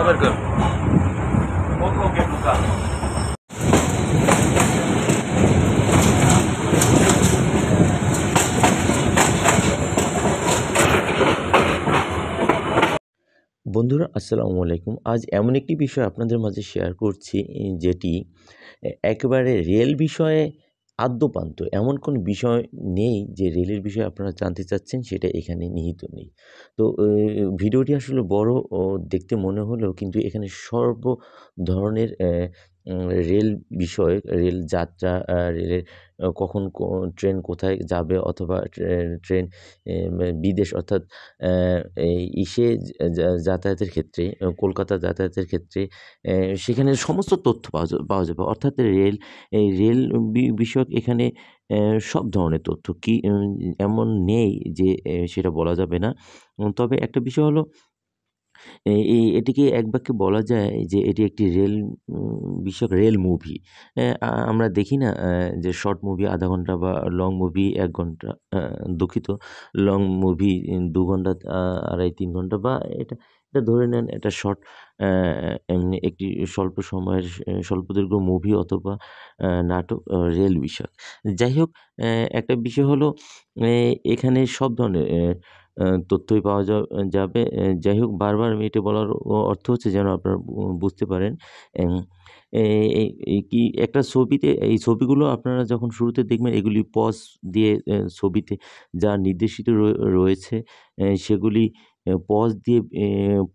বের কর। ওকে ওকে ঢুকা। বন্ধুরা আসসালামু আলাইকুম। আজ এমন একটি বিষয় আপনাদের মাঝে শেয়ার করছি যেটি একেবারে রেল বিষয়ে আদ্যোপান্ত এমন কোনো বিষয় নেই যে রেলের বিষয়ে আপনারা জানতে চাচ্ছেন সেটা এখানে নিহিত নেই। তো ভিডিওটি আসলে বড় ও দেখতে মনে হলেও কিন্তু এখানে সর্ব ধরনের রেল বিষয়, রেল যাত্রা, রেলের কখন ট্রেন কোথায় যাবে অথবা ট্রেন বিদেশ অর্থাৎ এই ইসে যাতায়াতের ক্ষেত্রে কলকাতা যাতায়াতের ক্ষেত্রে সেখানে সমস্ত তথ্য পাওয়া যাবে। অর্থাৎ এই রেল বিষয়ক এখানে সব ধরনের তথ্য কি এমন নেই যে সেটা বলা যাবে না। তবে একটা বিষয় হলো এটিকে এক বাক্যে বলা যায় যে এটি একটি রেল বিষয়ক রেল মুভি। আমরা দেখি না যে শর্ট মুভি আধা ঘন্টা বা লং মুভি ১ ঘন্টা, দুঃখিত, লং মুভি ২ ঘন্টা, ২.৫-৩ ঘন্টা, বা এটা ধরে নেন এটা শর্ট, এমনি একটি স্বল্প সময়ের স্বল্পদৈর্ঘ্য মুভি অথবা নাটক রেল বিষয়ক। যাই হোক, একটা বিষয় হলো এখানে সব ধরনের তথ্যই পাওয়া যাবে। যাই হোক, বারবার আমি এটা বলার অর্থ হচ্ছে যেন আপনারা বুঝতে পারেন। এম এ এই কি একটা ছবিতে এই ছবিগুলো আপনারা যখন শুরুতে দেখবেন এগুলি পজ দিয়ে ছবিতে যা নির্দেশিত রয়েছে সেগুলি পজ দিয়ে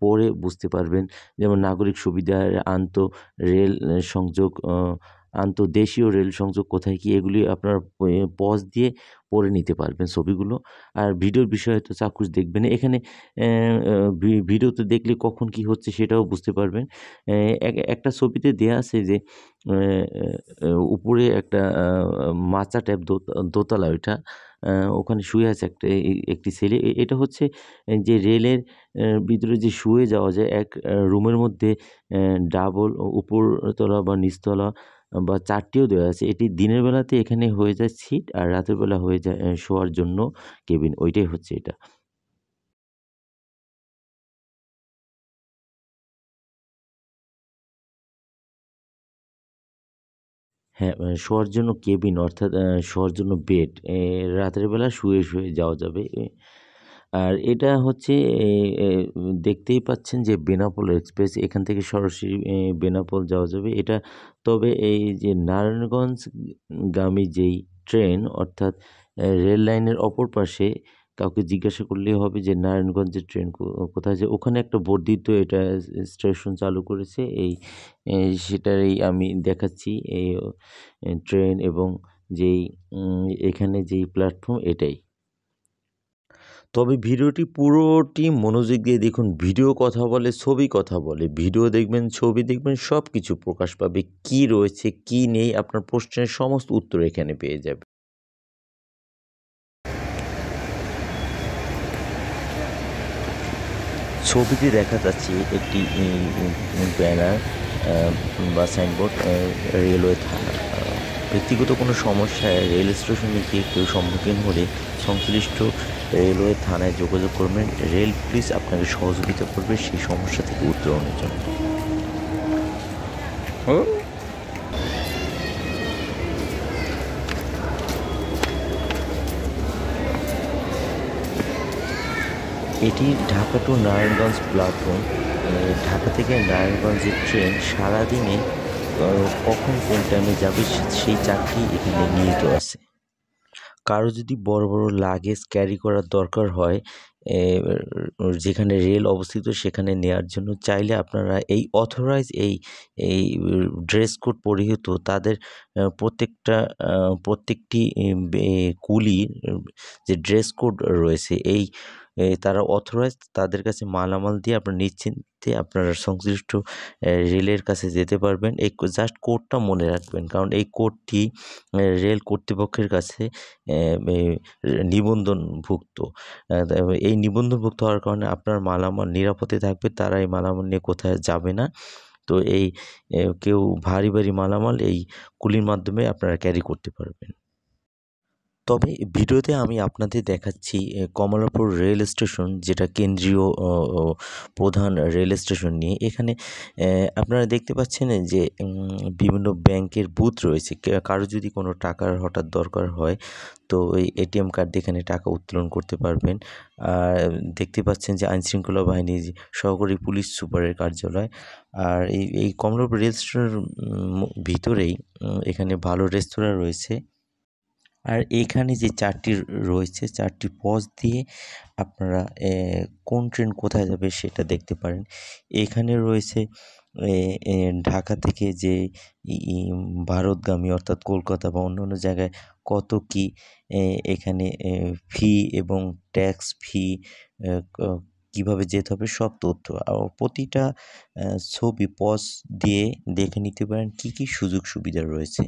পড়ে বুঝতে পারবেন। যেমন নাগরিক সুবিধা, রেল সংযোগ, আন্তঃদেশীয় রেল সংযোগ কোথায় কি, এগুলি আপনারা পজ দিয়ে পড়ে নিতে পারবেন ছবিগুলো। আর ভিডিওর বিষয়ে তো চাক্ষুষ দেখবেন। এখানে ভিডিওতে দেখলে কখন কি হচ্ছে সেটাও বুঝতে পারবেন। একটা ছবিতে দেয়া আছে যে উপরে একটা মাচা টাইপ দোতলা ওইটা, ওখানে শুয়ে আছে একটি ছেলে। এটা হচ্ছে যে রেলের ভিতরে যে শুয়ে যাওয়া যায় এক রুমের মধ্যে ডাবল উপরতলা বা নিচতলা বা ৪ টিও দেওয়া আছে। এটি দিনের বেলাতে এখানে হয়ে যায় সিট, আর রাতের বেলা হয়ে যায় শোয়ার জন্য কেবিন। ওইটাই হচ্ছে এটা। হ্যাঁ, শোয়ার জন্য কেবিন অর্থাৎ শোয়ার জন্য বেড। রাতের বেলা শুয়ে যাওয়া যাবে। আর এটা হচ্ছে এ এ দেখতেই পাচ্ছেন যে বেনাপোল এক্সপ্রেস, এখান থেকে সরাসরি বেনাপোল যাওয়া যাবে। এটা তবে এই যে নারায়ণগঞ্জগামী যেই ট্রেন অর্থাৎ রেল লাইনের অপর পাশে কাউকে জিজ্ঞাসা করলেই হবে যে নারায়ণগঞ্জের ট্রেন কোথায় যায়। ওখানে একটা বর্ধিত এটা স্টেশন চালু করেছে। সেটারই আমি দেখাচ্ছি এই ট্রেন এবং যেই এখানে যেই প্ল্যাটফর্ম এটাই। তবে ভিডিওটি পুরোটি মনোযোগ দিয়ে দেখুন। ভিডিও কথা বলে, ছবি কথা বলে। ভিডিও দেখবেন, ছবি দেখবেন, সব কিছু প্রকাশ পাবে। কি রয়েছে, কি নেই, আপনার প্রশ্নের সমস্ত উত্তর এখানে পেয়ে যাবেন। ছবিতে দেখা যাচ্ছে একটি ব্যানার বা সাইনবোর্ড, রেলওয়ে থানা। ব্যক্তিগত কোনো সমস্যায় রেল স্টেশনে গিয়ে কেউ সম্মুখীন হলে সংশ্লিষ্ট রেলওয়ে থানায় যোগাযোগ করবেন। রেল পুলিশ আপনাকে সহযোগিতা করবে সেই সমস্যা থেকে উত্তরণের জন্য। এটি ঢাকা টু নারায়ণগঞ্জ প্ল্যাটফর্ম। ঢাকা থেকে নারায়ণগঞ্জের ট্রেন সারাদিনে কখন কোন টাইমে যাবে সেই চাকরি এখানে নিহিত আছে। কারো যদি বড় বড় লাগেজ ক্যারি করার দরকার হয় যেখানে রেল অবস্থিত সেখানে নেওয়ার জন্য চাইলে আপনারা এই অথরাইজ এই ড্রেস কোড পরিহিত তাদের প্রত্যেকটি কুলির যে ড্রেস কোড রয়েছে তারা অথরাইজড, তাদের কাছে মালামাল দিয়ে আপনারা নিশ্চিন্তে আপনারা সংশ্লিষ্ট রেলের কাছে যেতে পারবেন। এই জাস্ট কোডটা মনে রাখবেন, কারণ এই কোডটি রেল কর্তৃপক্ষের কাছে নিবন্ধনভুক্ত। এই নিবন্ধনভুক্ত হওয়ার কারণে আপনার মালামাল নিরাপদে থাকবে। তারা এই মালামাল নিয়ে কোথাও যাবে না। তো কেউ ভারী মালামাল এই কুলির মাধ্যমে আপনারা ক্যারি করতে পারবেন। তবে ভিডিওতে আমি আপনাদের দেখাচ্ছি কমলাপুর রেল স্টেশন, যেটা কেন্দ্রীয় প্রধান রেল স্টেশন নিয়ে। এখানে আপনারা দেখতে পাচ্ছেন যে বিভিন্ন ব্যাংকের বুথ রয়েছে। কারো যদি কোনো টাকার হঠাৎ দরকার হয় তো ওই এটিএম কার্ড দিয়ে এখানে টাকা উত্তোলন করতে পারবেন। আর দেখতে পাচ্ছেন যে আইনশৃঙ্খলা বাহিনীর সহকারী পুলিশ সুপারের কার্যালয়। আর এই কমলাপুর রেল স্টেশনের ভিতরেই এখানে ভালো রেস্তোরাঁ রয়েছে। আর এখানে যে চারটি রয়েছে, চারটি পজ দিয়ে আপনারা কোন ট্রেন কোথায় যাবে সেটা দেখতে পারেন। এখানে রয়েছে ঢাকা থেকে যে ভারতগামী অর্থাৎ কলকাতা বা অন্যান্য জায়গায় কত কী এখানে ফি এবং ট্যাক্স ফি কীভাবে যেতে হবে সব তথ্য। প্রতিটা ছবি পজ দিয়ে দেখে নিতে পারেন কী কী সুযোগ সুবিধা রয়েছে।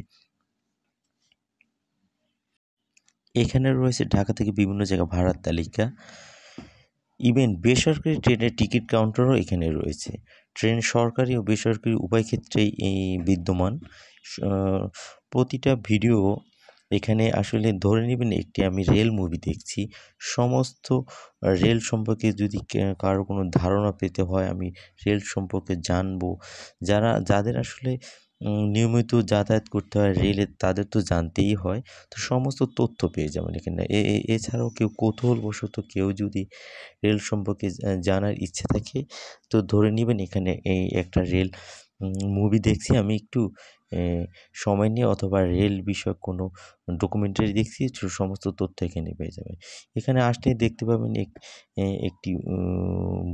এখানে রয়েছে ঢাকা থেকে বিভিন্ন জায়গা ভাড়ার তালিকা। ইভেন বেসরকারি ট্রেনের টিকিট কাউন্টারও এখানে রয়েছে। ট্রেন সরকারি ও বেসরকারি উভয় ক্ষেত্রেই বিদ্যমান। প্রতিটা ভিডিও এখানে আসলে ধরে নেবেন একটি আমি রেল মুভি দেখছি। সমস্ত রেল সম্পর্কে যদি কারো কোনো ধারণা পেতে হয়, আমি রেল সম্পর্কে জানবো, যাদের আসলে নিয়মিত যাতায়াত করতে হয় রেলে, তাদের তো জানতেই হয়। তো সমস্ত তথ্য পেয়ে যাবেন এখানে। এছাড়াও কেউ কৌতূহলবশত কেউ যদি রেল সম্পর্কে জানার ইচ্ছে থাকে তো ধরে নেবেন এখানে এই একটা রেল মুভি দেখছি আমি, একটু সময় নিয়ে, অথবা রেল বিষয়ক কোনো ডকুমেন্টারি দেখছি, সমস্ত তথ্য এখানে পেয়ে যাবেন। এখানে আসলেই দেখতে পাবেন একটি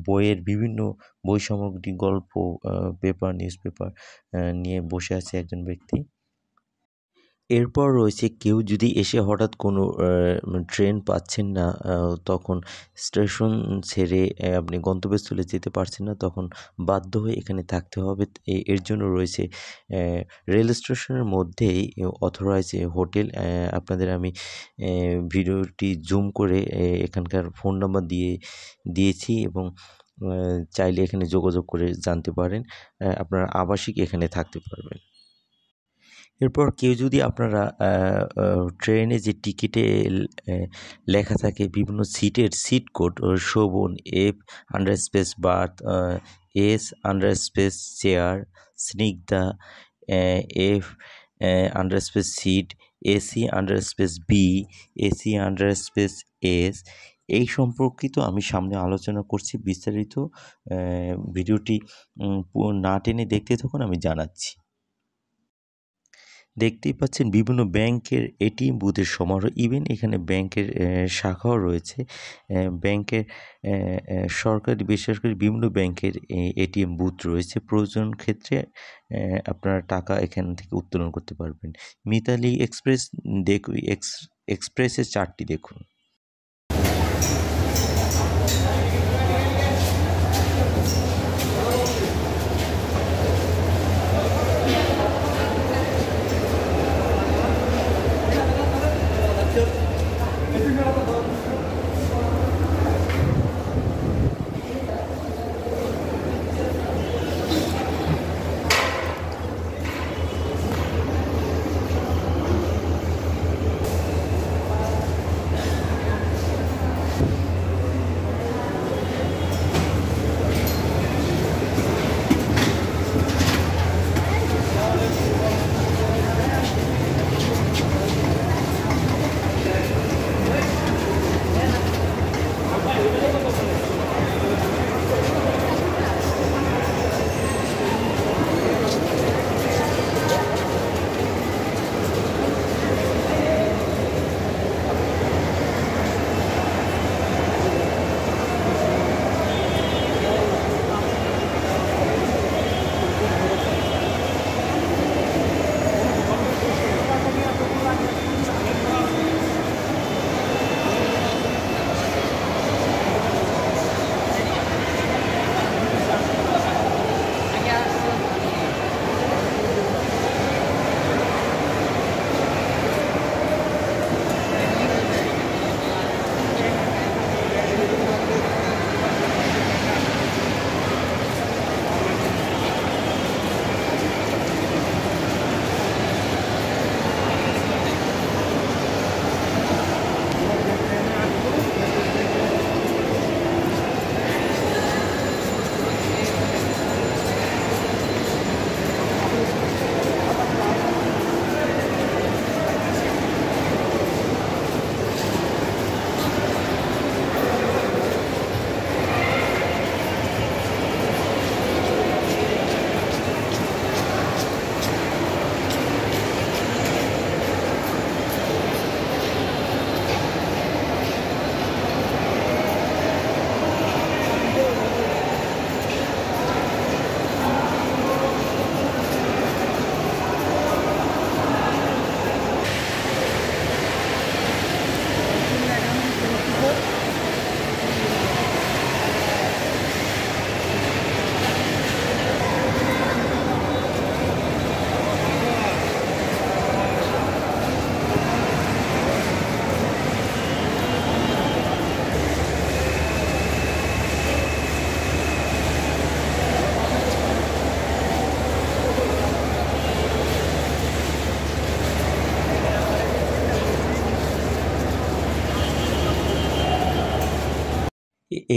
বইয়ের বিভিন্ন বই সামগ্রী, গল্প, পেপার, নিউজ পেপার নিয়ে বসে আছে একজন ব্যক্তি। এরপর রয়েছে কেউ যদি এসে হঠাৎ কোনো ট্রেন পাচ্ছেন না, তখন স্টেশন ছেড়ে আপনি গন্তব্যস্থলে যেতে পারছেন না, তখন বাধ্য হয়ে এখানে থাকতে হবে। এর জন্য রয়েছে রেল স্টেশনের মধ্যেই অথরাইজ হোটেল। আপনাদের আমি ভিডিওটি জুম করে এখানকার ফোন নাম্বার দিয়েছি এবং চাইলে এখানে যোগাযোগ করে জানতে পারেন। আপনারা আবাসিক এখানে থাকতে পারবেন। এরপর কেউ যদি আপনারা ট্রেনে যে টিকিটে লেখা থাকে বিভিন্ন সিটের seat code, Shovan, F berth, S chair, Snigdha, F seat, AC_B, AC_S, এই সম্পর্কিত আমি সামনে আলোচনা করছি বিস্তারিত। ভিডিওটি না টেনে দেখতে থাকুন, আমি জানাচ্ছি। দেখতেই পাচ্ছেন বিভিন্ন ব্যাংকের এটিএম বুথের সমারোহ। ইভেন এখানে ব্যাংকের শাখাও রয়েছে। ব্যাংকের সরকারি, বেসরকারি বিভিন্ন ব্যাংকের এটিএম বুথ রয়েছে। প্রয়োজন ক্ষেত্রে আপনারা টাকা এখান থেকে উত্তোলন করতে পারবেন। মিতালি এক্সপ্রেসের চার্টটি দেখুন।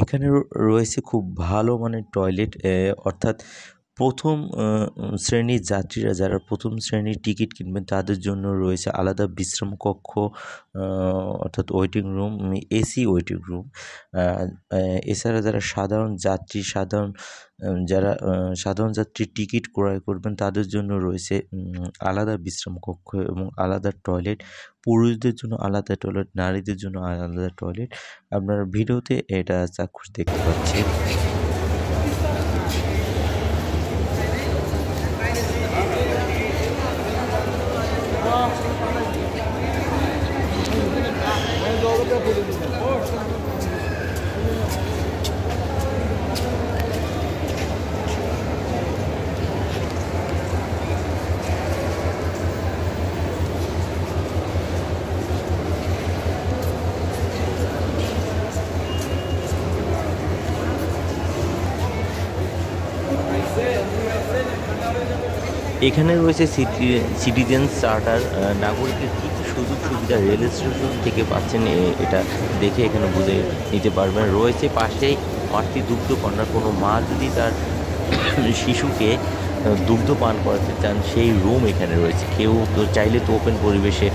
এখানে রয়েছে খুব ভালো মানের টয়লেট, অর্থাৎ প্রথম শ্রেণীর যাত্রীরা যারা প্রথম শ্রেণীর টিকিট কিনবেন তাদের জন্য রয়েছে আলাদা বিশ্রাম কক্ষ, অর্থাৎ waiting room, AC waiting room. এছাড়া যারা সাধারণ যাত্রী, সাধারণ যাত্রীর টিকিট ক্রয় করবেন তাদের জন্য রয়েছে আলাদা বিশ্রাম কক্ষ এবং আলাদা টয়লেট। পুরুষদের জন্য আলাদা টয়লেট, নারীদের জন্য আলাদা টয়লেট। আপনারা ভিডিওতে এটা চাক্ষুষ দেখতে পাচ্ছেন। এখানে রয়েছে সিটিজেন চার্টার, নাগরিকের কী কী সুযোগ সুবিধা রেল স্টেশন থেকে পাচ্ছেন এটা দেখে এখানে বুঝে নিতে পারবেন। রয়েছে পাশেই মাতৃ দুগ্ধ কন্যা, কোনো মা যদি তার শিশুকে দুগ্ধ পান করাতে চান সেই রুম এখানে রয়েছে। কেউ তো চাইলে তো ওপেন পরিবেশে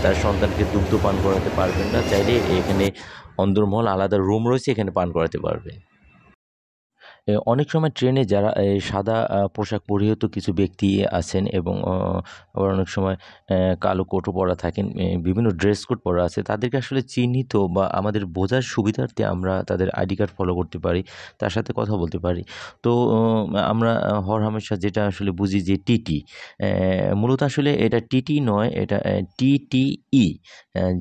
তার সন্তানকে দুগ্ধ পান করাতে পারবেন না, চাইলে এখানে অন্দরমহল আলাদা রুম রয়েছে, এখানে পান করাতে পারবে। অনেক সময় ট্রেনে যারা সাদা পোশাক পরিহিত কিছু ব্যক্তি আছেন এবং আবার অনেক সময় কালো কোটও পরা থাকেন, বিভিন্ন ড্রেস কোড পরা আছে, তাদেরকে আসলে চিহ্নিত বা আমাদের বোঝার সুবিধার্থে আমরা তাদের আইডি কার্ড ফলো করতে পারি, তার সাথে কথা বলতে পারি। তো আমরা হরহামেশা যেটা আসলে বুঝি যে টিটি, মূলত আসলে এটা টিটি নয়, এটা টিটিই,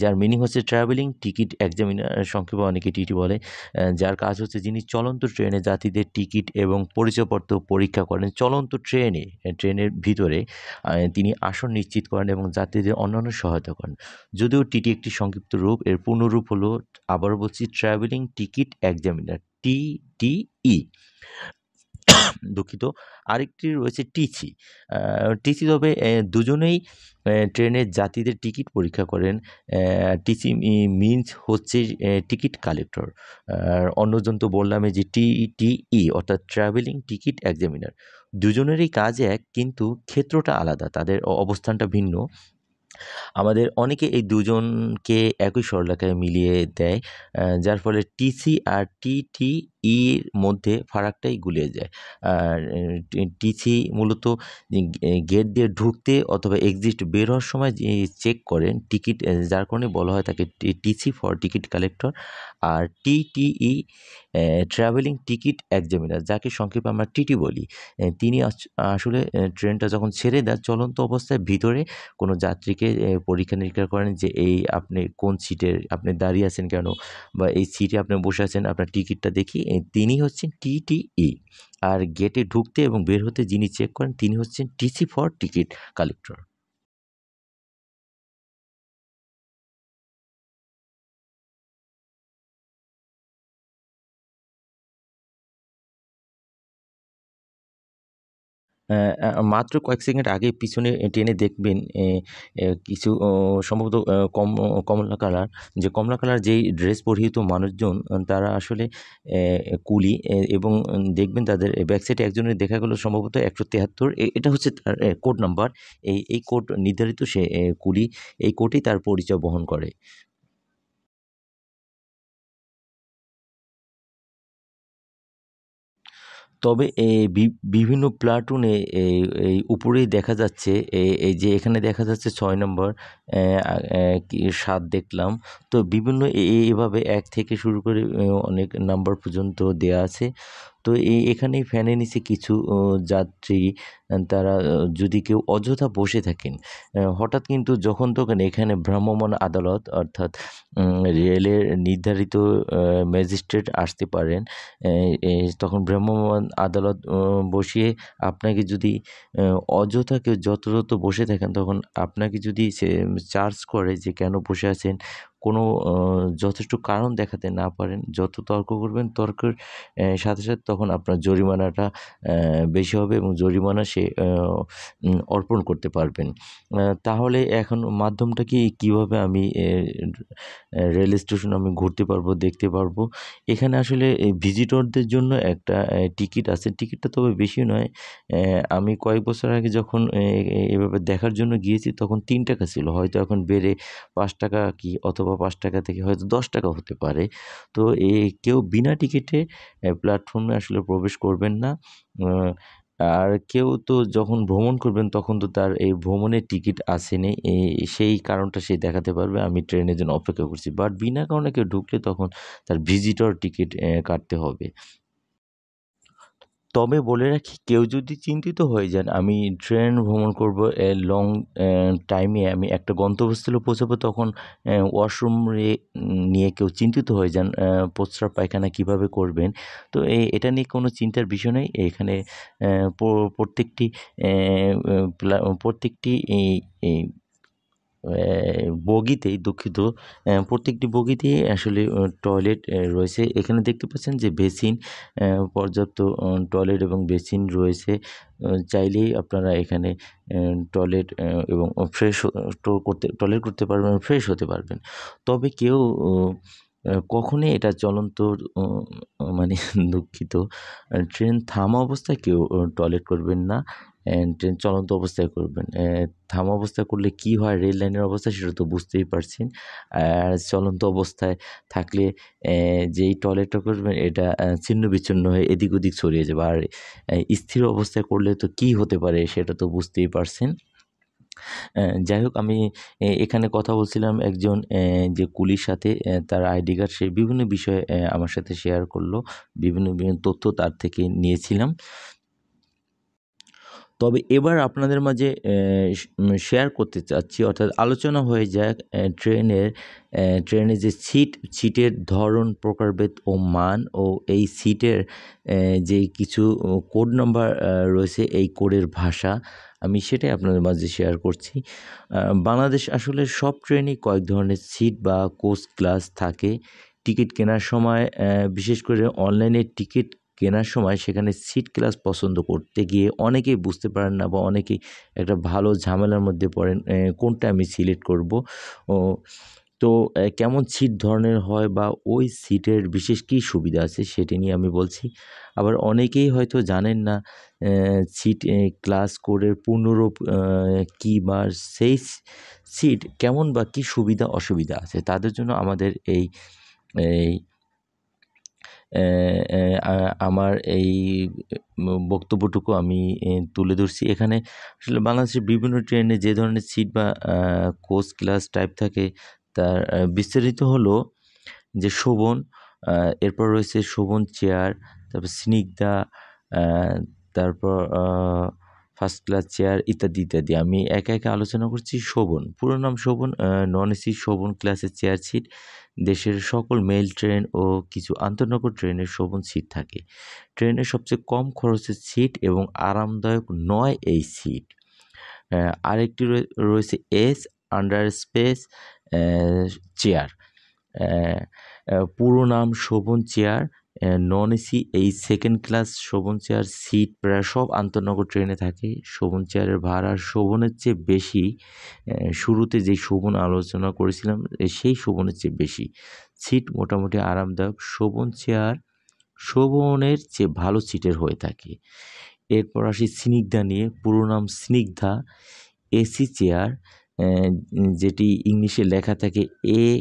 যার মিনিং হচ্ছে ট্রাভেলিং টিকিট এক্সামিনার, সংক্ষেপে অনেকে টিটি বলে। যার কাজ হচ্ছে যিনি চলন্ত ট্রেনে যাত্রীদের টিকিট এবং পরিচয়পত্র পরীক্ষা করেন। চলন্ত ট্রেনের ভিতরে তিনি আসন নিশ্চিত করেন এবং যাত্রীদের অন্যান্য সহায়তা করেন। যদিও টিটি একটি সংক্ষিপ্ত রূপ, এর পূর্ণরূপ হলো, আবারও বলছি, ট্রাভেলিং টিকিট এক্সামিনার, টিটিই। দুঃখিত। আরেকটি রয়েছে টিসি। টিসি তবে দুজনেই ট্রেনের যাত্রীদের টিকিট পরীক্ষা করেন। টিসি মিনস হচ্ছে টিকিট কালেক্টর। আর অন্যজন তো বললামই যে টিটিই অর্থাৎ ট্রাভেলিং টিকিট এক্সামিনার। দুজনেরই কাজ এক, কিন্তু ক্ষেত্রটা আলাদা, তাদের অবস্থানটা ভিন্ন। আমাদের অনেকে এই দুজনকে একই সরলরেখায় মিলিয়ে দেয়, যার ফলে টিসি আর টিটিইর মধ্যে ফারাকটাই গুলিয়ে যায়। আর টিসি মূলত গেট দিয়ে ঢুকতে অথবা এক্সিট বের হওয়ার সময় যে চেক করেন টিকিট, যার কারণে বলা হয় তাকে টিসি ফর টিকিট কালেক্টর। আর টিটিই ট্রাভেলিং টিকিট এক্সামিনার, যাকে সংক্ষেপে আমরা টিটি বলি। তিনি আসলে ট্রেনটা যখন ছেড়ে দেয় চলন্ত অবস্থায় ভিতরে কোনো যাত্রীকে পরীক্ষা নিরীক্ষা করেন যে আপনি কোন সিটে আপনি দাঁড়িয়ে আছেন কেন, বা এই সিটে আপনি বসে আছেন, আপনার টিকিটটা দেখি। তিনি হচ্ছেন টিটিই। আর গেটে ঢুকতে এবং বের হতে যিনি চেক করেন তিনি হচ্ছেন টিসি ফর টিকিট কালেক্টর। মাত্র কয়েক সেকেন্ড আগে পিছনে টেনে দেখবেন কিছু সম্ভবত কমলা কালার, কমলা কালার যেই ড্রেস পরিহিত মানুষজন, তারা আসলে কুলি, এবং দেখবেন তাদের ব্যাক সাইডে একজনের দেখা গেল সম্ভবত 173, এটা হচ্ছে তার কোড নাম্বার। এই কোড নির্ধারিত, সে কুলি, এই কোডই তার পরিচয় বহন করে। তবে বিভিন্ন প্লাটুনে এই উপরেই দেখা যাচ্ছে, এই যে এখানে দেখা যাচ্ছে 6 নম্বর, 7 দেখলাম। তো বিভিন্ন এভাবে 1 থেকে শুরু করে অনেক নাম্বার পর্যন্ত দেয়া আছে। তো এখানেই ফ্যানের নিচে কিছু যাত্রী, তারা যদি কেউ অযথা বসে থাকেন, হঠাৎ কিন্তু যখন তখন এখানে ভ্রাম্যমাণ আদালত, অর্থাৎ রেলের নির্ধারিত ম্যাজিস্ট্রেট আসতে পারেন। তখন ভ্রাম্যমাণ আদালত বসিয়ে আপনাকে যদি অযথা কেউ যত্রতত্র বসে থাকেন, তখন আপনাকে যদি সে চার্জ করে যে কেন বসে আছেন, কোনো যথেষ্ট কারণ দেখাতে না পারেন, যত তর্ক করবেন তর্কের সাথে, সাথে তখন আপনার জরিমানাটা বেশি হবে এবং জরিমানা সে অর্পণ করতে পারবেন। তাহলে এখন মাধ্যমটা কি কীভাবে আমি রেল স্টেশন আমি ঘুরতে পারবো, দেখতে পারবো? এখানে আসলে এই ভিজিটরদের জন্য একটা টিকিট আছে। টিকিটটা তবে বেশি নয়। আমি কয়েক বছর আগে যখন এভাবে দেখার জন্য গিয়েছি তখন ৳৩ ছিল। হয়তো এখন বেড়ে ৳৫ কি অথবা ৳৫ থেকে হয়তো ৳10 হতে পারে। তো কেউ বিনা টিকিটে প্ল্যাটফর্মে আসলে প্রবেশ করবেন না। আ আর কেউ তো যখন ভ্রমণ করবেন তখন তো তার এই ভ্রমণের টিকিট আসেনি। সেই কারণটা সে দেখাতে পারবে আমি ট্রেনের জন্য অপেক্ষা করছি। বাট বিনা কারণে কেউ ঢুকলে তখন তার ভিজিটর টিকিট কাটতে হবে। তবে বলে রাখি কেউ যদি চিন্তিত হয়ে যান আমি ট্রেন ভ্রমণ করব লং টাইমে আমি একটা গন্তব্যস্থলে পৌঁছাবো তখন ওয়াশরুম নিয়ে কেউ চিন্তিত হয়ে যান প্রস্রাব পায়খানা কীভাবে করবেন। তো এটা নিয়ে কোনো চিন্তার বিষয় নেই। এখানে প্রত্যেকটি প্রত্যেকটি এই এই বগিতেই দুঃখিত প্রত্যেকটি বগিতেই আসলে টয়লেট রয়েছে। এখানে দেখতে পাচ্ছেন যে বেসিন পর্যাপ্ত টয়লেট এবং বেসিন রয়েছে। চাইলেই আপনারা এখানে টয়লেট এবং ফ্রেশ টয়লেট করতে পারবেন, ফ্রেশ হতে পারবেন। তবে কেউ কখনোই এটা চলন্ত মানে দুঃখিত ট্রেন থামা অবস্থায় কেউ টয়লেট করবেন না। ট্রেন চলন্ত অবস্থায় করবেন। থামা অবস্থায় করলে কী হয় রেল লাইনের অবস্থা সেটা তো বুঝতেই পারছেন। আর চলন্ত অবস্থায় থাকলে যেই টয়লেটটা করবেন এটা ছিন্ন-বিচ্ছিন্ন হয়ে এদিক ওদিক ছড়িয়ে যাবে। আর স্থির অবস্থায় করলে তো কী হতে পারে সেটা তো বুঝতেই পারছেন। যাই হোক আমি এখানে কথা বলছিলাম একজন যে কুলির সাথে তার আইডি কার্ড সে বিভিন্ন বিষয়ে আমার সাথে শেয়ার করলো। বিভিন্ন তথ্য তার থেকে নিয়েছিলাম। তবে এবার আপনাদের মাঝে শেয়ার করতে চাচ্ছি অর্থাৎ আলোচনা হয়ে যাক ট্রেনের যে সিটের ধরন, প্রকারভেদ ও মান ও এই সিটের যে কিছু কোড নাম্বার রয়েছে এই কোডের ভাষা আমি সেটাই আপনাদের মাঝে শেয়ার করছি। বাংলাদেশ আসলে সব ট্রেনেই কয়েক ধরনের সিট বা কোচ ক্লাস থাকে। টিকিট কেনার সময় বিশেষ করে অনলাইনে টিকিট কেনার সময় সেখানে সিট ক্লাস পছন্দ করতে গিয়ে অনেকেই বুঝতে পারেন না বা অনেকেই একটা ভালো ঝামেলার মধ্যে পড়েন কোনটা আমি সিলেক্ট করব। ও তো কেমন সিট ধরনের হয় বা ওই সিটের বিশেষ কী সুবিধা আছে সেটি নিয়ে আমি বলছি। আবার অনেকেই হয়তো জানেন না সিট ক্লাস কোডের পূর্ণরূপ কী বা সেই সিট কেমন বা কী সুবিধা অসুবিধা আছে তাদের জন্য আমাদের এই আমার এই বক্তব্যটুকু আমি তুলে ধরছি। এখানে আসলে বাংলাদেশের বিভিন্ন ট্রেনে যে ধরনের সিট বা কোচ ক্লাস টাইপ থাকে তার বিস্তারিত হলো যে শোভন, এরপর রয়েছে শোভন চেয়ার, তারপর স্নিগ্ধা, তারপর ফার্স্ট ক্লাস চেয়ার ইত্যাদি, ইত্যাদি। আমি একে, একে আলোচনা করছি শোভন। পুরো নাম শোভন, নন এসি শোভন ক্লাসের চেয়ার সিট। দেশের সকল মেইল ট্রেন ও কিছু আন্তঃনগর ট্রেনের শোভন সিট থাকে। ট্রেনের সবচেয়ে কম খরচের সিট এবং আরামদায়ক নয় এই সিট। আরেকটি রয়েছে এস আন্ডার স্পেস চেয়ার। পুরো নাম শোভন চেয়ার, নন এসি এই second class Shovan chair seat প্রায় সব আন্তঃনগর ট্রেনে থাকে। শোভন চেয়ারের ভাড়া শোভনের চেয়ে বেশি। শুরুতে যেই শোভন আলোচনা করেছিলাম সেই শোভনের চেয়ে বেশি। সিট মোটামুটি আরামদায়ক। শোভন চেয়ার শোভনের চেয়ে ভালো সিটের হয়ে থাকে। এরপর আসি স্নিগ্ধা নিয়ে। পুরো নাম স্নিগ্ধা, এসি চেয়ার, যেটি ইংলিশে লেখা থাকে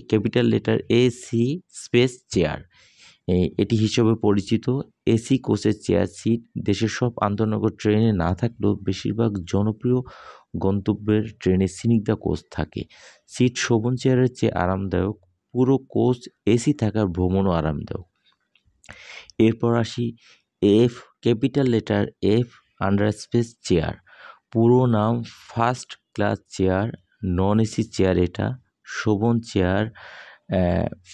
capital letter AC space chair. এটি হিসেবে পরিচিত এসি কোচের চেয়ার সিট দেশের সব আন্তঃনগর ট্রেনে না থাকলেও বেশিরভাগ জনপ্রিয় গন্তব্যের ট্রেনে স্নিগ্ধা কোচ থাকে। সিট শোভন চেয়ারের চেয়ে আরামদায়ক। পুরো কোচ এসি থাকার ভ্রমণও আরামদায়ক। এরপর আসি F, capital letter F under space chair. পুরো নাম first class chair, non AC chair এটা। Shovan chair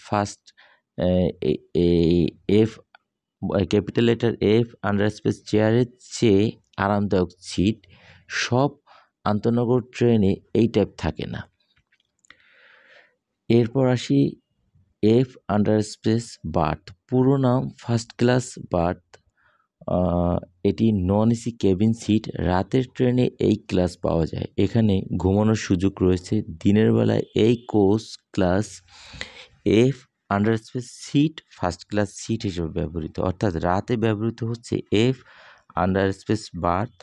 first F capital letter F under space চেয়ারের চেয়ে আরামদায়ক সিট। সব আন্তঃনগর ট্রেনে এই টাইপ থাকে না। এরপর আসি এফ আন্ডার স্পেস বার্থ, পুরো নাম ফার্স্ট ক্লাস বার্থ। এটি নন এসি কেবিন সিট, রাতের ট্রেনে এই ক্লাস পাওয়া যায়। এখানে ঘুমানোর সুযোগ রয়েছে। দিনের বেলায় এই coach class F under space seat first class seat হিসেবে ব্যবহৃত, অর্থাৎ রাতে ব্যবহৃত হচ্ছে এফ আন্ডার স্পেস বার্থ,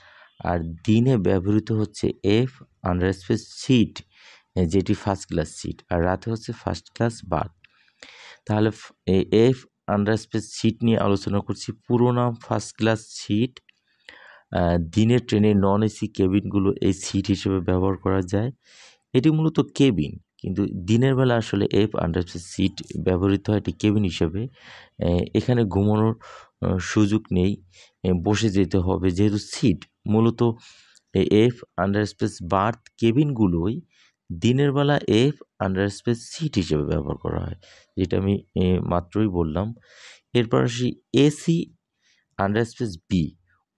আর দিনে ব্যবহৃত হচ্ছে এফ আন্ডার স্পেস সিট, যেটি ফার্স্ট ক্লাস সিট, আর রাতে হচ্ছে ফার্স্ট ক্লাস বার্থ। তাহলে এফ আন্ডার স্পেস সিট নিয়ে আলোচনা করছি। পুরো নাম ফার্স্ট ক্লাস সিট। দিনের ট্রেনে নন এসি কেবিনগুলো এই সিট হিসেবে ব্যবহার করা যায়। এটি মূলত কেবিন, কিন্তু দিনের বেলা আসলে এফ আন্ডার স্পেস সিট ব্যবহৃত হয় এটি কেবিন হিসেবে। এখানে ঘুমানোর সুযোগ নেই, বসে যেতে হবে যেহেতু সিট। মূলত এফ আন্ডার স্পেস বার্থ কেবিনগুলোই দিনের বেলা এফ আন্ডার স্পেস সিট হিসেবে ব্যবহার করা হয়, যেটা আমি মাত্রই বললাম। এরপর আসি এসি আন্ডার স্পেস বি,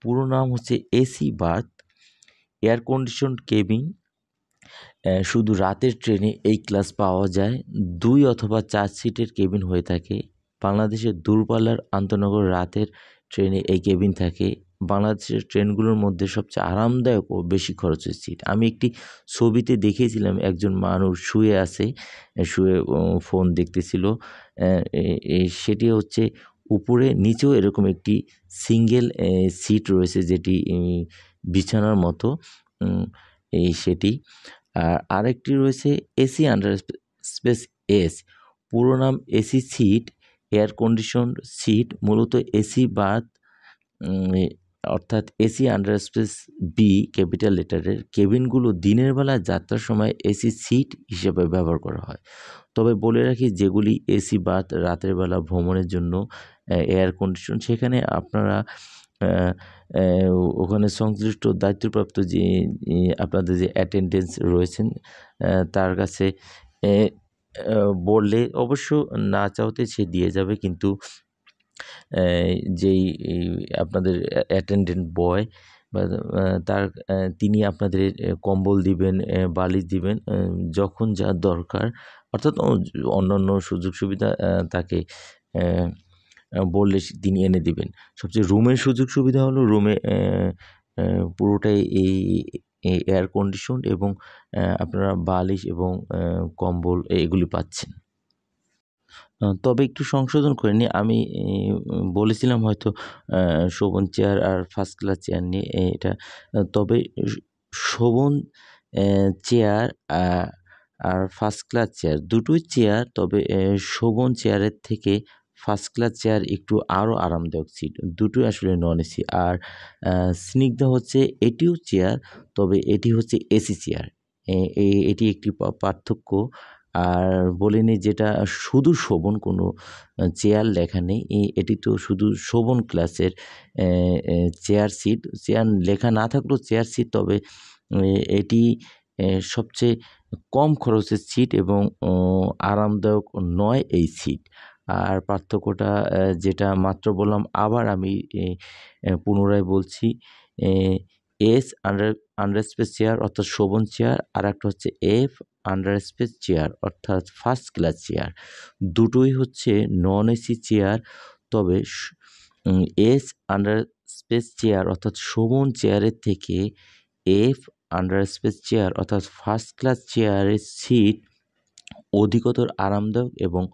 পুরো নাম হচ্ছে AC birth, air condition cabin. শুধু রাতের ট্রেনে এই ক্লাস পাওয়া যায়। 2 অথবা 4 সিটের কেবিন হয়ে থাকে। বাংলাদেশের দূরপাল্লার আন্তনগর রাতের ট্রেনে এই কেবিন থাকে। বাংলাদেশের ট্রেনগুলোর মধ্যে সবচেয়ে আরামদায়ক ও বেশি খরচের সিট। আমি একটি ছবিতে দেখিয়েছিলাম, একজন মানুষ শুয়ে আছে, শুয়ে ফোন দেখতেছিল। সেটি হচ্ছে উপরে নিচেও এরকম একটি সিঙ্গেল সিট রয়েছে, যেটি বিছানার মতো, সেটি। আর আরেকটি রয়েছে এসি আন্ডার স্পেস এস, পুরো নাম AC seat, air condition seat, মূলত এসি বার্থ, অর্থাৎ AC under space B capital লেটারের কেবিনগুলো দিনের বেলা যাত্রার সময় এসি সিট হিসেবে ব্যবহার করা হয়। তবে বলে রাখি, যেগুলি এসি বার্থ রাতের বেলা ভ্রমণের জন্য এয়ার কন্ডিশন, সেখানে আপনারা ওখানে সংশ্লিষ্ট দায়িত্বপ্রাপ্ত যে আপনাদের যে অ্যাটেন্ডেন্স রয়েছেন তার কাছে বললে অবশ্য না চাওতে সে দিয়ে যাবে, কিন্তু যেই আপনাদের অ্যাটেন্ডেন্ট বয় বা তার তিনি আপনাদের কম্বল দিবেন, বালিশ দিবেন, যখন যা দরকার, অর্থাৎ অন্যান্য সুযোগ সুবিধা তাকে বললে তিনি এনে দিবেন। সবচেয়ে রুমের সুযোগ সুবিধা হলো রুমে পুরোটাই এই এয়ার কন্ডিশন, এবং আপনারা বালিশ এবং কম্বল এগুলি পাচ্ছেন। তবে একটু সংশোধন করে নিই, আমি বলেছিলাম হয়তো শোভন চেয়ার আর ফার্স্ট ক্লাস চেয়ার নিয়ে, এটা তবে শোভন চেয়ার আর ফার্স্ট ক্লাস চেয়ার দুটোই চেয়ার, তবে শোভন চেয়ারের থেকে ফার্স্ট ক্লাস চেয়ার একটু আরও আরামদায়ক সিট, দুটোই আসলে নন এসি। আর স্নিগ্ধা হচ্ছে এটিও চেয়ার, তবে এটি হচ্ছে এসি চেয়ার। এটি একটি পার্থক্য। আর বলে নিই, যেটা শুধু শোভন, কোনো চেয়ার লেখা নেই, এটি তো শুধু শোভন ক্লাসের চেয়ার সিট, চেয়ার লেখা না থাকলেও চেয়ার সিট, তবে এটি সবচেয়ে কম খরচের সিট এবং আরামদায়ক নয় এই সিট। আর পার্থক্যটা যেটা মাত্র বললাম, আবার আমি পুনরায় বলছি, এস আন্ডার স্পেস চেয়ার অর্থাৎ শোভন চেয়ার, আর একটা হচ্ছে এফ আন্ডার স্পেস চেয়ার অর্থাৎ ফার্স্ট ক্লাস চেয়ার। দুটোই হচ্ছে নন এসি চেয়ার, তবে এস আন্ডার স্পেস চেয়ার অর্থাৎ শোভন চেয়ারের থেকে এফ আন্ডার স্পেস চেয়ার অর্থাৎ ফার্স্ট ক্লাস চেয়ারের সিট অধিকতর আরামদায়ক এবং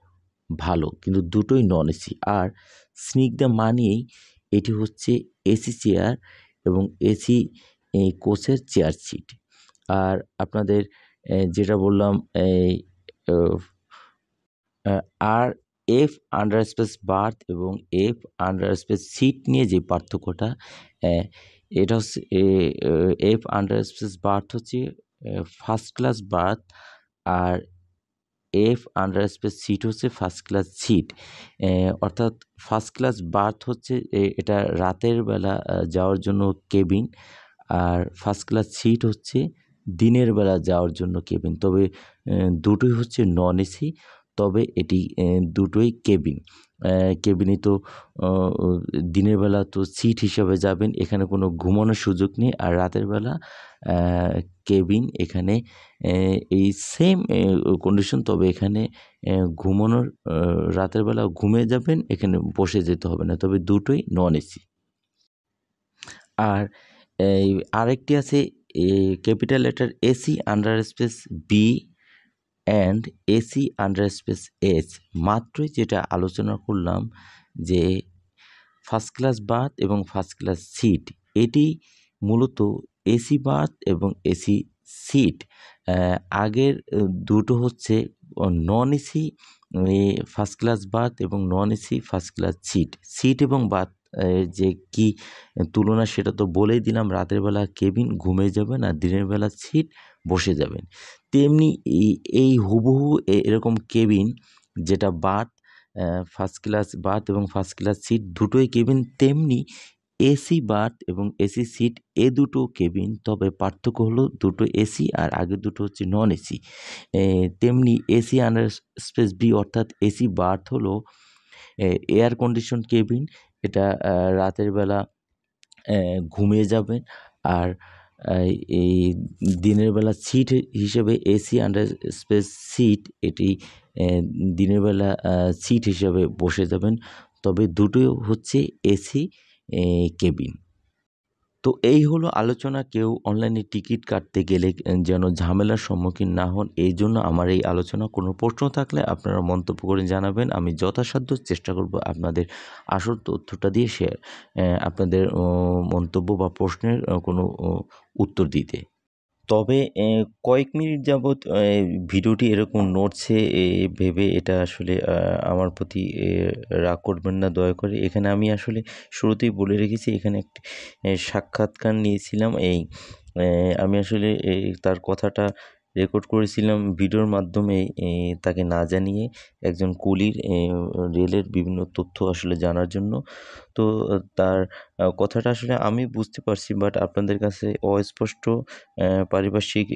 ভালো, কিন্তু দুটোই নন এসি। আর স্নিগ্ধা মানেই এটি হচ্ছে এসি চেয়ার এবং এসি কোচের চেয়ার সিট। আর আপনাদের যেটা বললাম, আর এফ আন্ডার স্পেস বার্থ এবং এফ আন্ডার স্পেস সিট নিয়ে যে পার্থক্যটা, এটা হচ্ছে এফ আন্ডার স্পেস বার্থ হচ্ছে ফার্স্ট ক্লাস বার্থ, আর এফ আন্ডার স্পেস সিট হচ্ছে ফার্স্ট ক্লাস সিট। অর্থাৎ ফার্স্ট ক্লাস বার্থ হচ্ছে এটা রাতের বেলা যাওয়ার জন্য কেবিন, আর ফার্স্ট ক্লাস সিট হচ্ছে দিনের বেলা যাওয়ার জন্য কেবিন। তবে দুটোই হচ্ছে নন এসি, তবে এটি দুটোই কেবিন। কেবিনে তো দিনের বেলা তো সিট হিসাবে যাবেন, এখানে কোনো ঘুমানোর সুযোগ নেই, আর রাতের বেলা কেবিন। এখানে এই সেম কন্ডিশন, তবে এখানে ঘুমানোর রাতের বেলা ঘুমিয়ে যাবেন, এখানে বসে যেতে হবে না, তবে দুটোই নন এসি। আর এই আরেকটি আছে capital letter AC under space B and AC under space H. মাত্রই যেটা আলোচনা করলাম যে ফার্স্ট ক্লাস বার্থ এবং ফার্স্ট ক্লাস সিট, এটি মূলত এসি বার্থ এবং এসি সিট। আগের দুটো হচ্ছে non AC first class berth এবং non AC first class seat. Seat এবং বার্থ যে কি তুলনা সেটা তো বলেই দিলাম। রাতের বেলা কেবিন ঘুমিয়ে যাবেন আর দিনের বেলা সিট বসে যাবেন। তেমনি এই হুবহু এরকম কেবিন যেটা বার্থ ফার্স্ট ক্লাস বার্থ এবং ফার্স্ট ক্লাস সিট দুটোই কেবিন, তেমনি এসি বার্থ এবং এসি সিট এ দুটো কেবিন, তবে পার্থক্য হলো দুটো এসি আর আগের দুটো হচ্ছে নন এসি। তেমনি এসি আন্ডার স্পেস বি অর্থাৎ এসি বার্থ হলো এয়ার কন্ডিশন কেবিন। এটা রাতের বেলা ঘুমিয়ে যাবেন। আর এই দিনের বেলা সিট হিসেবে এসি আন্ডার স্পেস সিট, এটি দিনের বেলা সিট হিসেবে বসে যাবেন, তবে দুটোই হচ্ছে এসি কেবিন। তো এই হলো আলোচনা। কেউ অনলাইনে টিকিট কাটতে গেলে যেন ঝামেলার সম্মুখীন না হন, এই জন্য আমার এই আলোচনা। কোনো প্রশ্ন থাকলে আপনারা মন্তব্য করে জানাবেন, আমি যথাসাধ্য চেষ্টা করব আপনাদের আসল তথ্যটা দিয়ে আপনাদের মন্তব্য বা প্রশ্নের কোনো উত্তর দিতে। তবে কয়েক মিনিট যাবৎ ভিডিওটি এরকম নড়ছে ভেবে এটা আসলে আমার প্রতি রাগ করবেন না দয়া করে। এখানে আমি আসলে শুরুতেই বলে রেখেছি, এখানে একটি সাক্ষাৎকার নিয়েছিলাম। আমি আসলে তার কথাটা রেকর্ড করেছিলাম ভিডিওর মাধ্যমে, তাকে না জানিয়ে একজন কুলির রেলের বিভিন্ন তথ্য আসলে জানার জন্য। তো তার কথাটা আসলে আমি বুঝতে পারছি, বাট আপনাদের কাছে অস্পষ্ট পারিপার্শ্বিক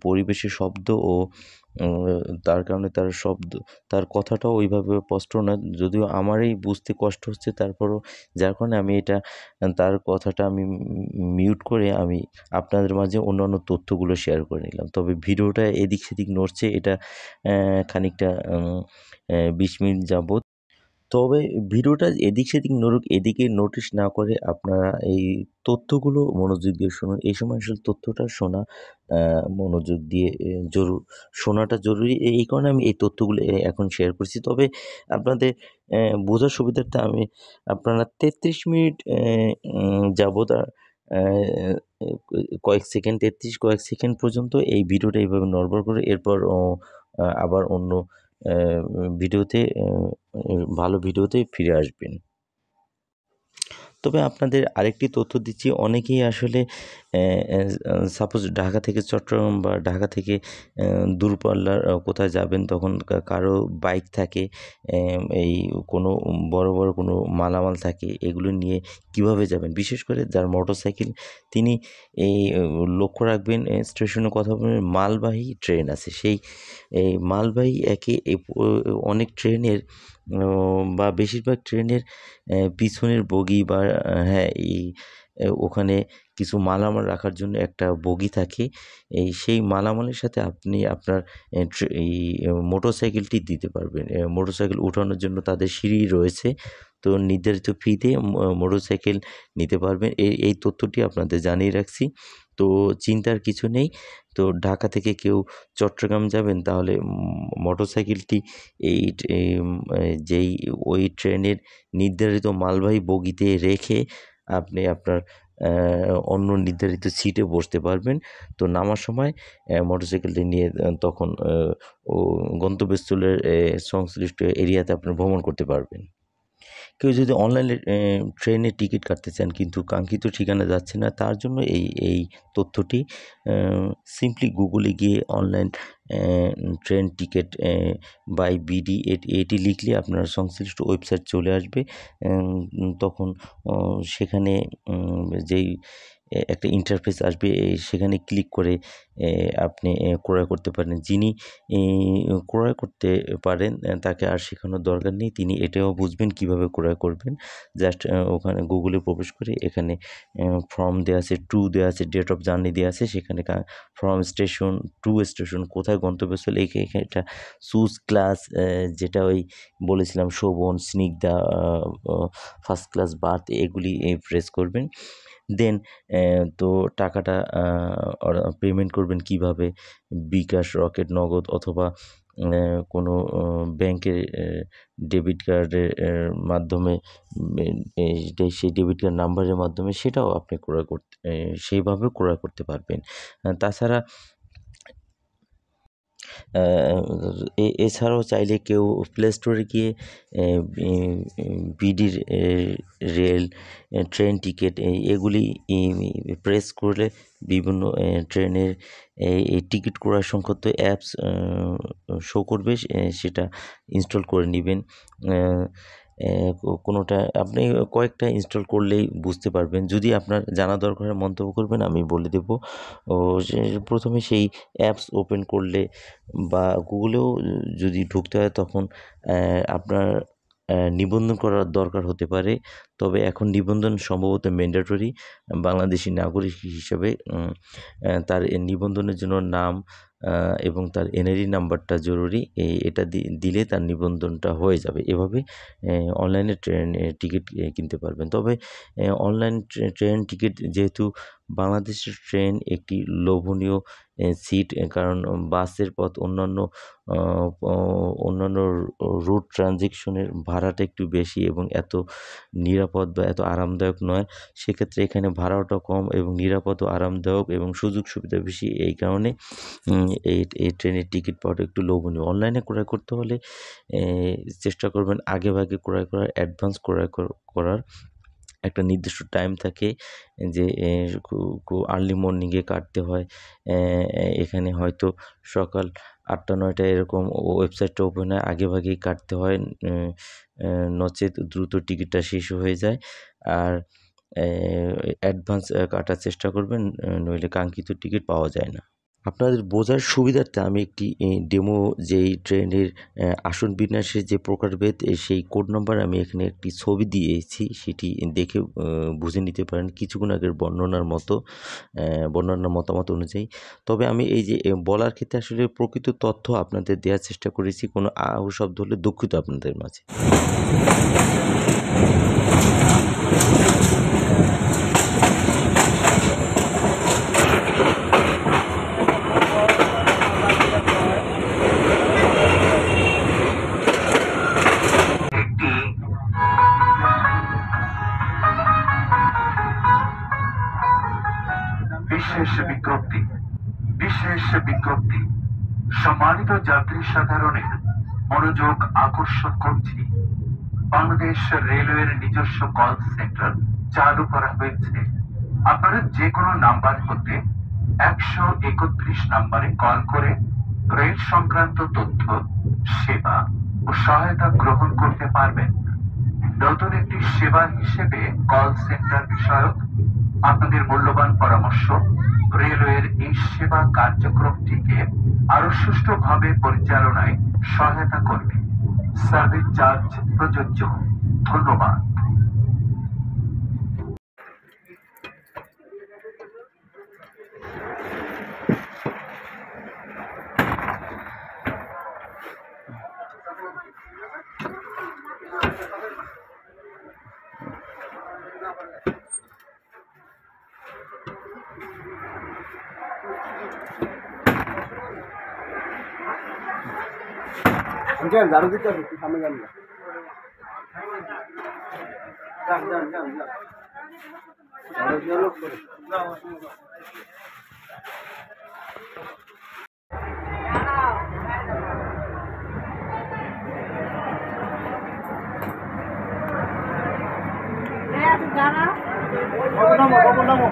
পরিবেশের শব্দ ও তার কারণে তার কথাটাও ওইভাবে স্পষ্ট না, যদিও আমারই বুঝতে কষ্ট হচ্ছে, তারপরও যার কারণে আমি তার কথাটা আমি মিউট করে আমি আপনাদের মাঝে অন্যান্য তথ্যগুলো শেয়ার করে নিলাম। তবে ভিডিওটা এদিক সেদিক নড়ছে, এটা খানিকটা 20 মিনিট যাবৎ। তবে ভিডিওটা এদিক সেদিক নড়ুক, এদিকে নোটিস না করে আপনারা এই তথ্যগুলো মনোযোগ দিয়ে শুনুন। এই সময় আসলে তথ্যটা শোনা মনোযোগ দিয়ে শোনাটা জরুরি। এই কারণে আমি এই তথ্যগুলো এখন শেয়ার করছি। তবে আপনাদের বোঝার সুবিধার্থে আমি আপনারা 33 মিনিট যাবৎ কয়েক সেকেন্ড পর্যন্ত এই ভিডিওটা এইভাবে নড়বড় করে এরপর আবার অন্য ভিডিওতে ভালো ভিডিওতে ফিরে আসবেন। তবে আপনাদের আরেকটি তথ্য দিচ্ছি, অনেকেই আসলে সাপোজ ঢাকা থেকে চট্টগ্রাম বা ঢাকা থেকে দূরপাল্লার কোথায় যাবেন, তখন কারো বাইক থাকে, এই কোনো বড় কোনো মালামাল থাকে, এগুলো নিয়ে কিভাবে যাবেন, বিশেষ করে যার মোটরসাইকেল তিনি এই লক্ষ্য রাখবেন স্টেশনে কথা বলবেন, মালবাহী ট্রেন আছে, সেই এই মালবাহী অনেক ট্রেনের বা বেশিরভাগ ট্রেনের পিছনের বগি বা হ্যাঁ ওখানে কিছু মালামাল রাখার জন্য একটা বগি থাকে। সেই মালামালের সাথে আপনি আপনার এই মোটরসাইকেলটি দিতে পারবেন। মোটরসাইকেল উঠানোর জন্য তাদের সিঁড়ি রয়েছে, তো নির্ধারিত ফিতে মোটরসাইকেল নিতে পারবেন। এই তথ্যটি আপনাদের জানিয়ে রাখছি, তো চিন্তার কিছু নেই। তো ঢাকা থেকে কেউ চট্টগ্রাম যাবেন, তাহলে মোটরসাইকেলটি যেই ওই ট্রেনের নির্ধারিত মালবাহী বগিতে রেখে আপনি আপনার অন্য নির্ধারিত সিটে বসতে পারবেন। তো নামার সময় মোটরসাইকেলটি নিয়ে তখন গন্তব্যস্থলের সংশ্লিষ্ট এরিয়াতে আপনি ভ্রমণ করতে পারবেন। কেউ যদি অনলাইনে ট্রেনের টিকিট কাটতে চান কিন্তু কাঙ্ক্ষিত ঠিকানা যাচ্ছে না, তার জন্য এই তথ্যটি সিম্পলি গুগলে গিয়ে online train ticket buy BD এটি লিখলে আপনার সংশ্লিষ্ট ওয়েবসাইট চলে আসবে। তখন সেখানে যেই একটা ইন্টারফেস আসবে, সেখানে ক্লিক করে আপনি ক্রয় করতে পারেন। যিনি ক্রয় করতে পারেন তাকে আর শেখানোর দরকার নেই, তিনি এটাও বুঝবেন কীভাবে ক্রয় করবেন। জাস্ট ওখানে গুগলে প্রবেশ করে এখানে ফ্রম দেওয়া আছে, টু দেওয়া আছে, ডেট অফ জার্নি দেওয়া আছে, সেখানে ফ্রম স্টেশন টু স্টেশন কোথায় গন্তব্যস্থলে এখানে এটা চুজ ক্লাস, যেটা ওই বলেছিলাম Shovan, Snigdha, first class berth, এগুলি প্রেস করবেন। দেন তো টাকাটা পেমেন্ট করবেন কিভাবে, বিকাশ, রকেট, নগদ অথবা কোনো ব্যাংকের ডেবিট কার্ডের মাধ্যমে, সেই ডেবিট কার্ড নাম্বারের মাধ্যমে সেটাও আপনি ক্রয় করতে সেইভাবেও ক্রয় করতে পারবেন। তাছাড়া এছাড়াও চাইলে কেউ প্লে স্টোরে গিয়ে বিডির রেল, ট্রেন টিকিট এগুলি প্রেস করলে বিভিন্ন ট্রেনের এই টিকিট ক্রয় সংক্রান্ত অ্যাপস শো করবে, সেটা ইনস্টল করে নেবেন। কোনোটা আপনি কয়েকটা ইনস্টল করলেই বুঝতে পারবেন। যদি আপনার জানা দরকার হয় মন্তব্য করবেন, আমি বলে দেবো। ও প্রথমে সেই অ্যাপস ওপেন করলে বা গুগলেও যদি ঢুকতে হয় তখন আপনার নিবন্ধন করার দরকার হতে পারে। তবে এখন নিবন্ধন সম্ভবত ম্যান্ডেটরি। বাংলাদেশি নাগরিক হিসাবে তার নিবন্ধনের জন্য নাম এবং তার এনআইডি নাম্বারটা জরুরি। এটা দিলে তার নিবন্ধনটা হয়ে যাবে। এভাবে অনলাইনে ট্রেন টিকিট কিনতে পারবেন। তবে অনলাইন ট্রেন টিকিট, যেহেতু বাংলাদেশের ট্রেন একটি লোভনীয় সিট, কারণ বাসের পথ অন্যান্য রুট ট্রানজিকশনের ভাড়াটা একটু বেশি এবং এত নিরাপদ বা এত আরামদায়ক নয়। সেক্ষেত্রে এখানে ভাড়াটাও কম এবং নিরাপদ ও আরামদায়ক এবং সুযোগ সুবিধা বেশি। এই কারণে এই ট্রেনের টিকিট পাওয়াটা একটু লোভনীয়। অনলাইনে ক্রয় করতে হলে চেষ্টা করবেন আগেভাগে ক্রয় করার, অ্যাডভান্স ক্রয় করার। একটা নির্দিষ্ট টাইম থাকে যে আর্লি মর্নিংয়ে কাটতে হয়। এখানে হয়তো সকাল 8টা-9টায় এরকম ওয়েবসাইটটা ওপেন হয়, আগেভাগেই কাটতে হয়, নচেত দ্রুত টিকিটটা শেষ হয়ে যায়। আর অ্যাডভান্স কাটার চেষ্টা করবেন, নইলে কাঙ্ক্ষিত টিকিট পাওয়া যায় না। আপনাদের বোঝার সুবিধার্থে আমি একটি ডেমো, যেই ট্রেনের আসন বিন্যাসের যে প্রকারভেদ, সেই কোড নাম্বার আমি এখানে একটি ছবি দিয়েছি, সেটি দেখে বুঝে নিতে পারেন কিছুক্ষণ আগের বর্ণনার মতামত অনুযায়ী। তবে আমি এই যে বলার ক্ষেত্রে আসলে প্রকৃত তথ্য আপনাদের দেওয়ার চেষ্টা করেছি। কোনো আউ শব্দ হলে দুঃখিত আপনাদের মাঝে। বিশেষ বিজ্ঞপ্তি। সম্মানিত যাত্রী সাধারণের মনোযোগ আকর্ষণ করছি, বাংলাদেশ রেলওয়ের নিজস্ব কল সেন্টার চালু করা হয়েছে। আপনারা যে কোনো নাম্বার হতে 131 নাম্বারে কল করে রেল সংক্রান্ত তথ্য, সেবা ও সহায়তা গ্রহণ করতে পারবেন। নতুন একটি সেবা হিসেবে কল সেন্টার বিষয়ক আপনাদের মূল্যবান পরামর্শ রেলওয়ের এই সেবা কার্যক্রমটিকে আরো সুষ্ঠুভাবে পরিচালনায় সহায়তা করবে। সার্ভিস চার্জ প্রযোজ্য। ধন্যবাদ। ঝাড়ু দিতে হবে, সামনে যান না, নামো।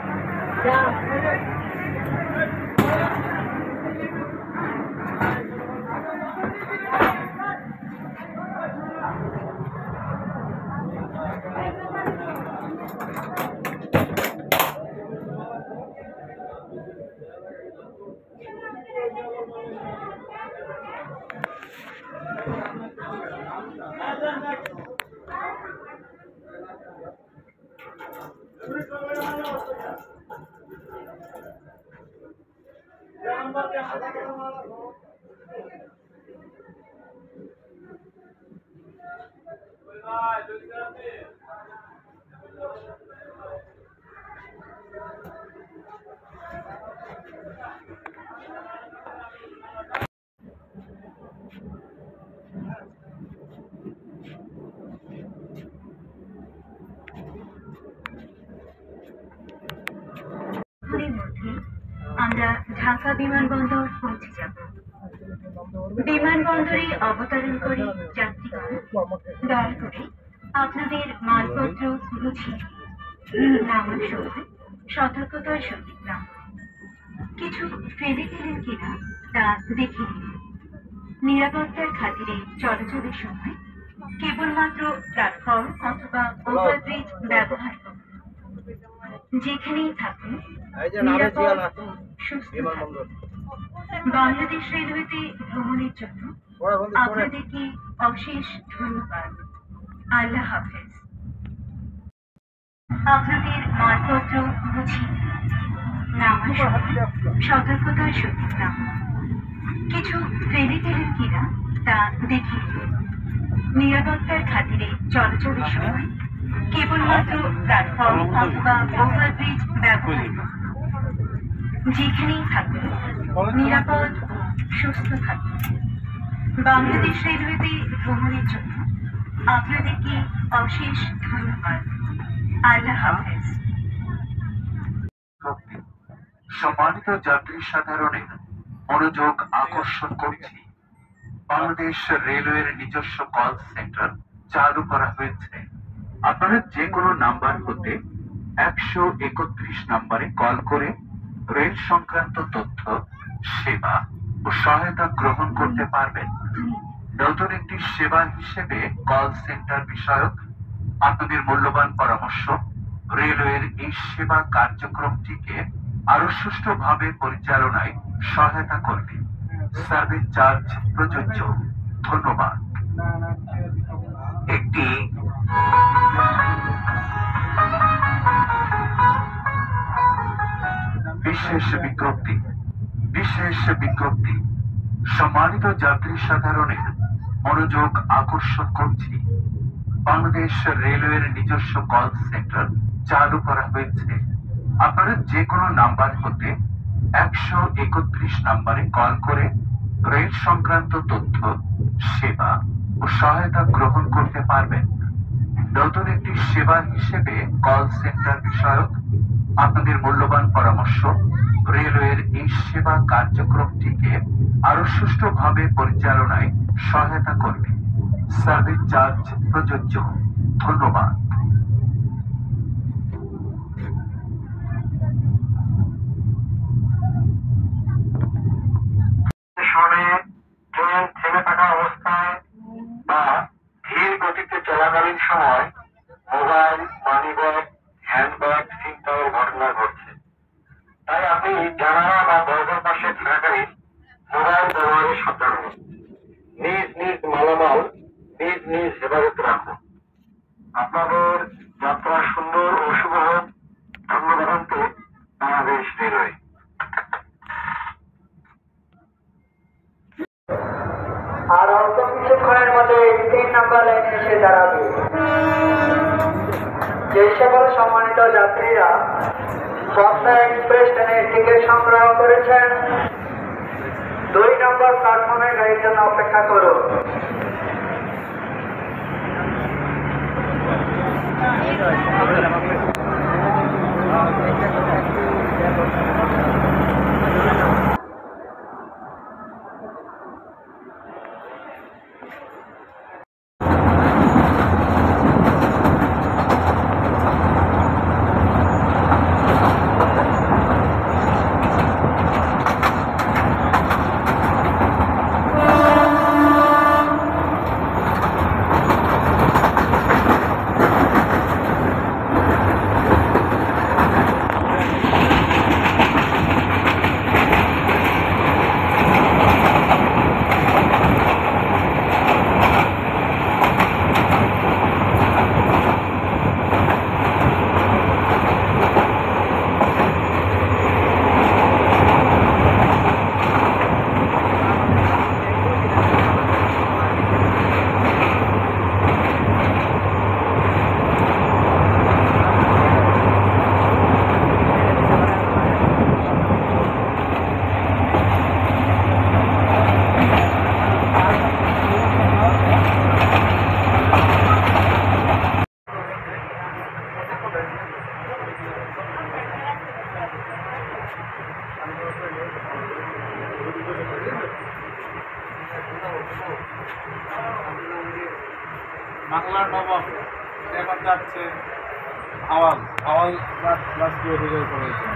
এর মধ্যে আমরা ঢাকা বিমানবন্দর পৌঁছে যাব। বিমানবন্দরে অবতরণ করে যাত্রীগণ দয়া করে আপনাদের মালপত্র গুছিয়ে নামার সময় সতর্কতার সহিত নামান। কিছু ফেলে গেলেন কিনা তা দেখে নিন। নিরাপত্তার খাতিরে চলাচলের সময় কেবলমাত্র প্ল্যাটফর্ম অথবা ওভারব্রিজ ব্যবহার করুন। যেখানেই থাকুন নিরাপদ ও সুস্থ থাকুন। বাংলাদেশ রেলওয়েতে ভ্রমণের জন্য আপনাদেরকে অশেষ ধন্যবাদ। আল্লাহ হাফেজ। আপনাদের মালপত্র গুছিয়ে নামার সময় সতর্কতার সহিত নামান। কিছু ফেলে গেলেন কিনা তা দেখে নিন। নিরাপত্তার খাতিরে চলাচলের সময় কেবলমাত্র প্ল্যাটফর্ম অথবা ওভারব্রিজ ব্যবহার করুন। যেখানেই থাকুন নিরাপদ ও সুস্থ থাকুন। বাংলাদেশ রেলওয়েতে ভ্রমণের জন্য আপনাদেরকে অশেষ ধন্যবাদ। আল্লাহ হাফেজ। সম্মানিত যাত্রী সাধারণের মনোযোগ আকর্ষণ করছি, বাংলাদেশ রেলওয়ের নিজস্ব কল সেন্টার চালু করা হয়েছে। আপনারা যে কোনো নাম্বার হতে 131 নম্বরে কল করে রেল সংক্রান্ত তথ্য, সেবা ও সহায়তা গ্রহণ করতে পারবেন। নতুন একটি সেবা হিসেবে কল সেন্টার বিষয়ক আপনাদের মূল্যবান পরামর্শ রেলওয়ের এই সেবা কার্যক্রমটিকে আরো সুষ্ঠুভাবে পরিচালনায় সহায়তা করবে। সার্ভিস চার্জ প্রযোজ্য। ধন্যবাদ। একটি বিশেষ বিজ্ঞপ্তি সম্মানিত যাত্রী সাধারণের মনোযোগ আকর্ষণ করছি, বাংলাদেশ রেলওয়ের নিজস্ব কল সেন্টার চালু করা হয়েছে। আপনারা যে কোনো নাম্বার হতে 131 নম্বরে কল করে রেল সংক্রান্ত তথ্য, সেবা ও সহায়তা গ্রহণ করতে পারবেন। নতুন একটি সেবা হিসেবে কল সেন্টার বিষয়ক আপনাদের মূল্যবান পরামর্শ রেলওয়ের এই সেবা কার্যক্রমটিকে আরো সুষ্ঠুভাবে পরিচালনায় সহায়তা করবে। সার্ভিস চার্জ প্রযোজ্য। ধন্যবাদ। ট্রেন থেমে থাকা অবস্থায় বা ধীর গতিতে চলাকালীন সময় মোবাইল, মানিব্যাগ, হ্যান্ডব্যাগ ছিনতাইয়ের ঘটনা ঘটছে। তাই আপনি জানালা বা দরজার পাশে থাকাকালীন মোবাইল ব্যবহারে সাবধান হন। নিজ নিজ মালামাল নিজ নিজ হেফাজতে রাখুন। আপনাদের যাত্রা সুন্দর ও শুভ হোক। ধন্যবাদ। বাংলাদেশ রেলওয়ে। আর অল্প কিছুক্ষণের মধ্যে 3 নম্বর লাইনে এসে দাঁড়াবে। যে সকল সম্মানিত যাত্রীরা পদ্মা এক্সপ্রেস ট্রেনের টিকিট সংগ্রহ করেছেন, 2 নম্বর প্ল্যাটফর্মে গাড়ির জন্য অপেক্ষা করুন। বাংলার নবাব সে এখন যাচ্ছে আওয়াজ আওয়াজ ক্লাস 2 থেকে করেছে